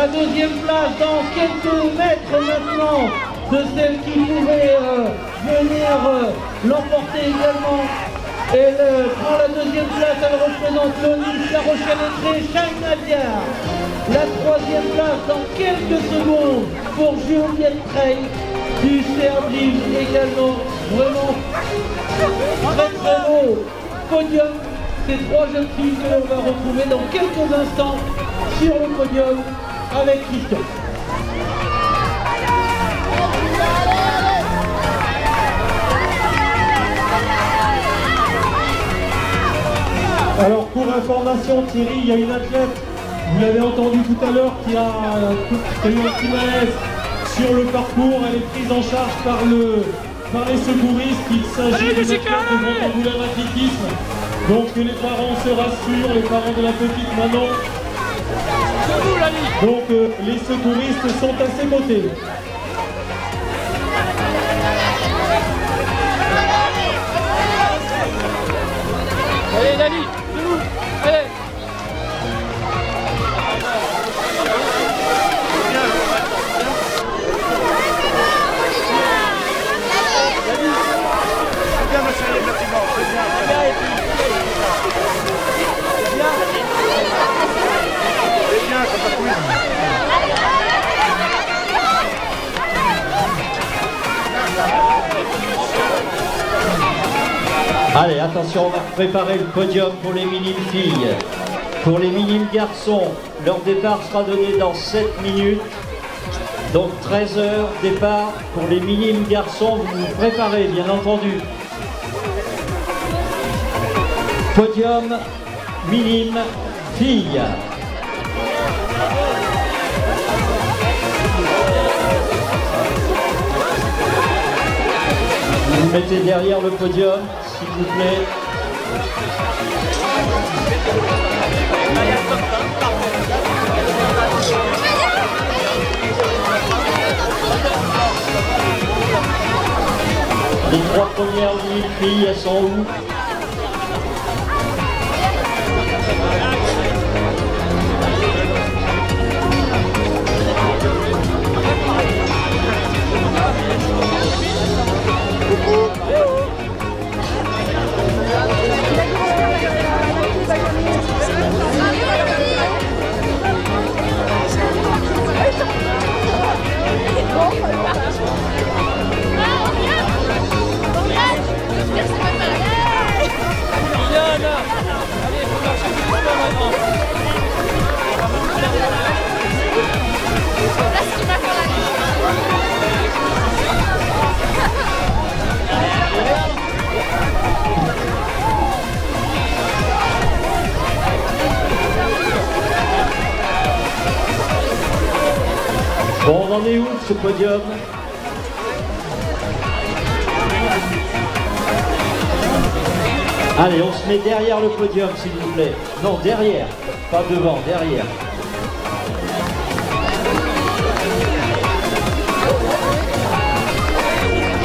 La deuxième place dans quelques mètres maintenant de celle qui pouvait venir l'emporter également. Elle prend la deuxième place, elle représente l'ONIS, La Rochelle-Lettré, Shaina Diar. La troisième place dans quelques secondes pour Juliette Trey du CRDIV également. Vraiment très beau podium. Ces trois jeunes filles que l'on va retrouver dans quelques instants sur le podium avec Christophe. Alors pour information Thierry, il y a une athlète, vous l'avez entendu tout à l'heure, qui a eu un petit malaise sur le parcours. Elle est prise en charge par les secouristes. Il s'agit d'une athlète de Vont-en-Moulin athlétisme. Donc les parents se rassurent, les parents de la petite Manon. Donc les secouristes sont à ses côtés. Allez Lali, debout, allez. C'est bien de serrer les bâtiments, c'est bien. C'est bien, ça va couler. Allez, attention, on va préparer le podium pour les minimes filles. Pour les minimes garçons, leur départ sera donné dans 7 minutes. Donc 13 h départ pour les minimes garçons, vous vous préparez bien entendu. Podium minime filles. Vous vous mettez derrière le podium, s'il vous plaît. Les trois premières filles, elles sont où? Bon, on en est où de ce podium? Allez, on se met derrière le podium, s'il vous plaît. Non, derrière, pas devant, derrière.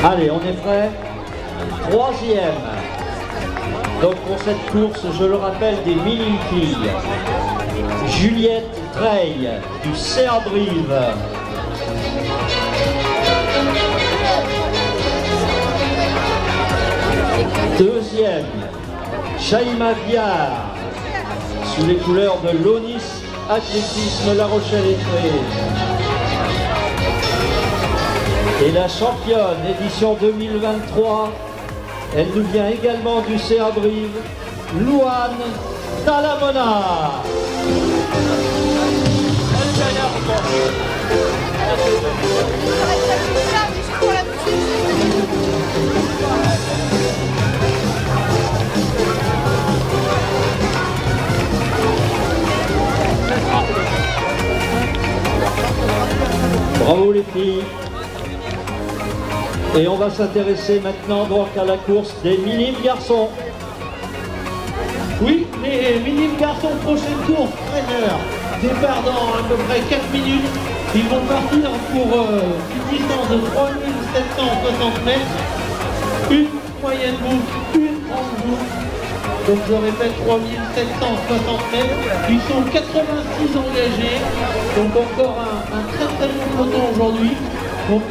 Allez, on est prêt? Troisième. Donc pour cette course, je le rappelle, des minimes filles. Juliette Trey du CRDIV. Deuxième, Shaina Diar, sous les couleurs de l'ONIS Athlétisme La Rochelle-Lettré. Et la championne édition 2023, elle nous vient également du CRDIV, Louane Talamona. Bravo les filles. Et on va s'intéresser maintenant donc à la course des minimes garçons. Oui, les minimes garçons, prochaine course, 13 h. Départ dans à peu près 4 minutes. Ils vont partir pour une distance de 3760 mètres. Une moyenne boucle, une grande boucle. Donc je répète, 3760 mètres. Ils sont 86 engagés. Donc encore un très très bon peloton aujourd'hui. Donc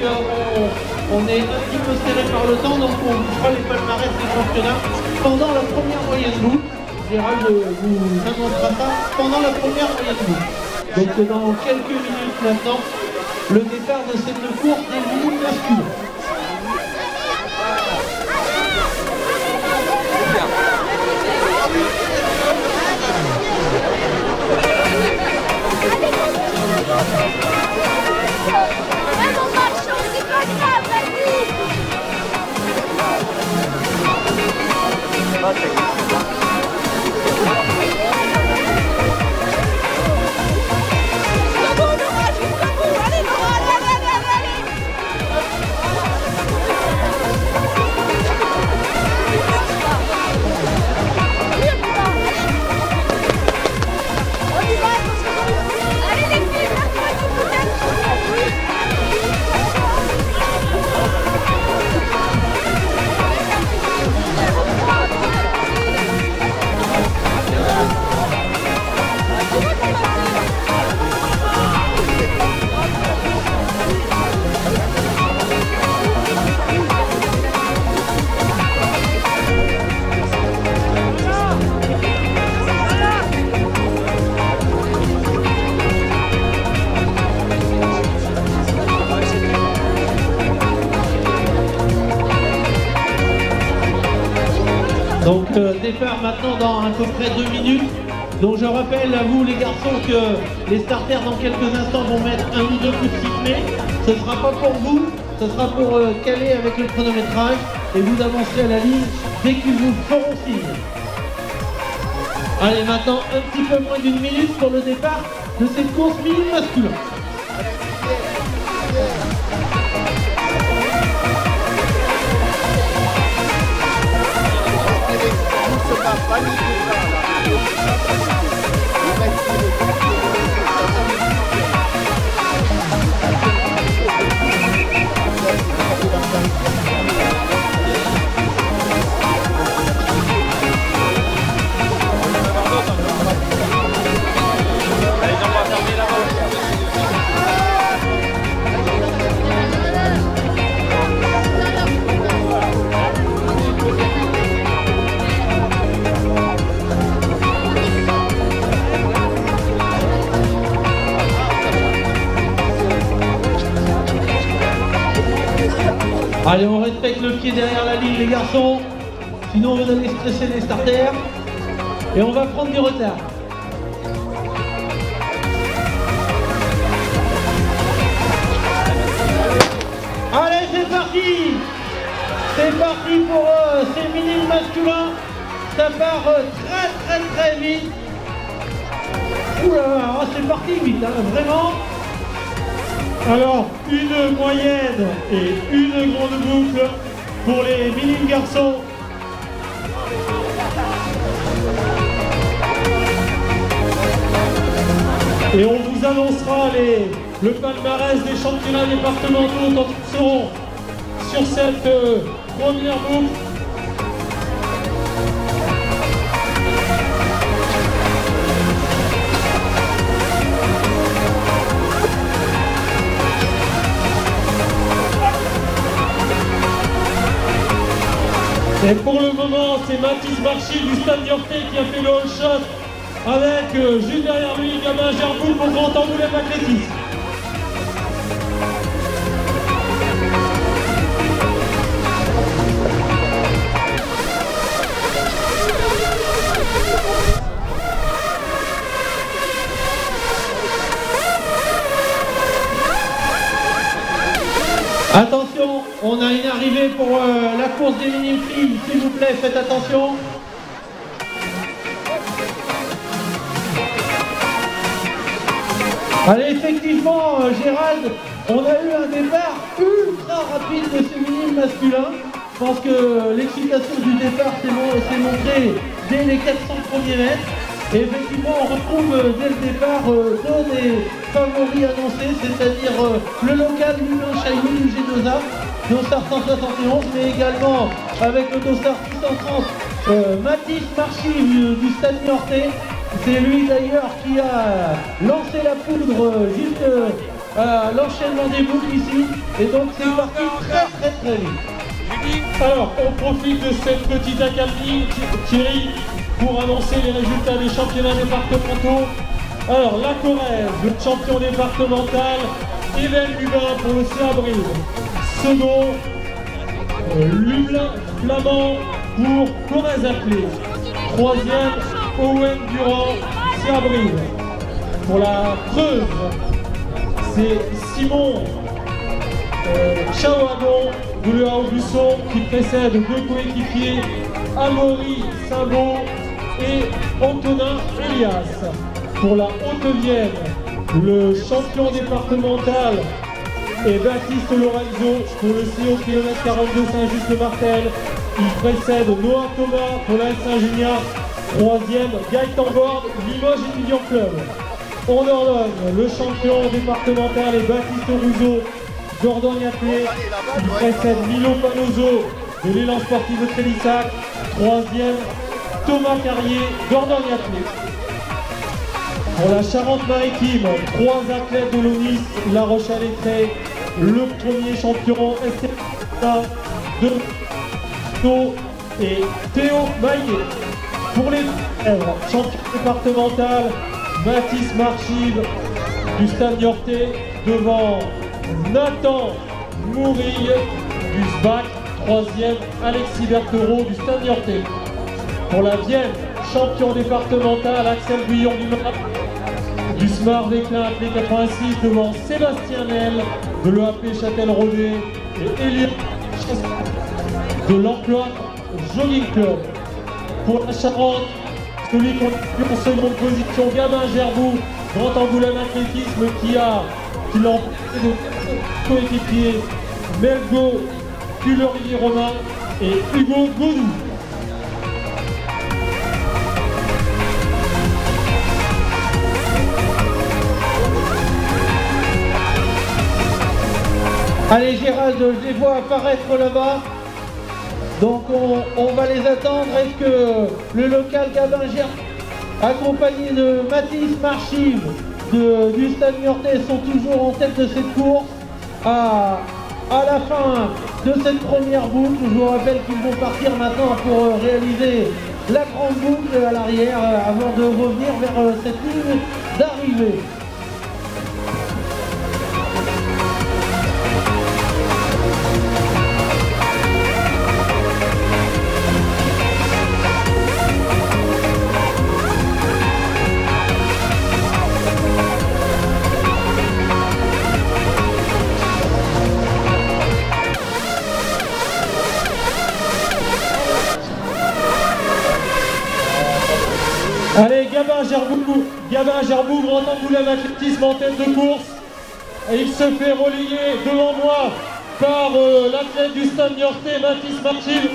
on est un petit peu serré par le temps. Donc on fera les palmarès des championnats pendant la première moyenne boucle. Gérald vous annoncera ça pendant la première moyenne boucle. Donc dans quelques minutes maintenant, le départ de cette course des minimes masculins. Donc départ maintenant dans à peu près 2 minutes. Donc je rappelle à vous les garçons que les starters dans quelques instants vont mettre un ou deux coups de sifflet. Ce ne sera pas pour vous, ce sera pour caler avec le chronométrage et vous avancerez à la ligne dès qu'ils vous feront signe. Allez, maintenant un petit peu moins d'1 minute pour le départ de cette course minime masculin. Allez, on respecte le pied derrière la ligne les garçons, sinon vous allez stresser les starters et on va prendre du retard. Allez, c'est parti! C'est parti pour ces minimes masculins, ça part très vite. Oula, c'est parti vite, hein, vraiment. Alors, une moyenne et une grande boucle pour les minimes garçons. Et on vous annoncera le palmarès des championnats départementaux quand ils seront sur cette première boucle. Et pour le moment, c'est Mathis Marchi du Stade Niortais qui a fait le all shot avec juste derrière lui Gabin Gerboul pour Grand Angoulême Athlétisme. Attention, on a une arrivée pour la course des minimes filles, s'il vous plaît, faites attention. Allez, effectivement, Gérald, on a eu un départ ultra rapide de ces minimes masculins. Je pense que l'excitation du départ s'est montrée dès les 400 premiers mètres. Et effectivement, on retrouve dès le départ deux des favoris annoncés, c'est-à-dire le local Lubin Chaillou du G2A, Dossard 171, mais également avec le Dossard 630 Mathis Marchive du Stade Niortais. C'est lui d'ailleurs qui a lancé la poudre juste à l'enchaînement des boucles ici. Et donc c'est parti très vite. Alors, on profite de cette petite accalmie, Thierry, pour annoncer les résultats des championnats départementaux. Alors, la Corrèze, le champion départemental, Even Lubin pour le CA-Brive. Second, Lublin Flamand pour Corrèze-Appelé. Troisième, Owen Durand, CA-Brive. Pour la Creuse, c'est Simon Chaouagon de Le Haut-Busson qui précède deux coéquipiers, Amaury Simbaud et Antonin Elias. Pour la Haute-Vienne, le champion départemental est Baptiste Lorenzo pour le CO km 42 Saint-Just-le-Martel. Il précède Noah Thomas pour la Saint-Gignac. Troisième, Gaëtan Borde, Limoges Étudiant Club. En Dordogne, le champion départemental est Baptiste Rousseau, Dordogne-Appelé. Il précède Milo Panozo de l'élan sportif de Trélissac. Troisième, Thomas Carrier, Dordogne-Appelé. Pour la Charente-Maritime, trois athlètes de l'ONIS, La Rochelle-Étré, le premier champion STA de Théo et Théo Maillet. Pour les champion départemental, Mathis Marchive du Stade Niortais devant Nathan Mourille du SBAC. Troisième, Alexis Berthereau du Stade Niortais. Pour la Vienne, champion départemental, Axel Guillon du Smart Déclin Appelé 86 devant Sébastien Nel de l'EAP Châtel-Rodet et Elie de l'Emploi Jogging Club. Pour la Charente, celui qui est en seconde position, Gabin Gerbou, Grand Angoulême Athlétisme qui l'a emporté de coéquipiers Melgo Cullerier-Romain et Hugo Godou. Allez Gérald, je les vois apparaître là-bas. Donc on va les attendre. Est-ce que le local Gabin Gerbou, accompagné de Mathis Marchive du Stade Niortais, sont toujours en tête de cette course à la fin de cette première boucle? Je vous rappelle qu'ils vont partir maintenant pour réaliser la grande boucle à l'arrière avant de revenir vers cette ligne d'arrivée. Allez, Gabin Gerbou, Grand Angoulême Athlétisme en tête de course. Et il se fait relayer devant moi par l'athlète du Stade Niortais, Mathis Marchive.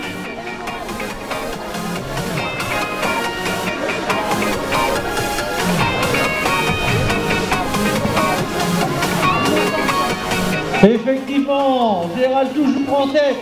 Effectivement, Gérald toujours en tête.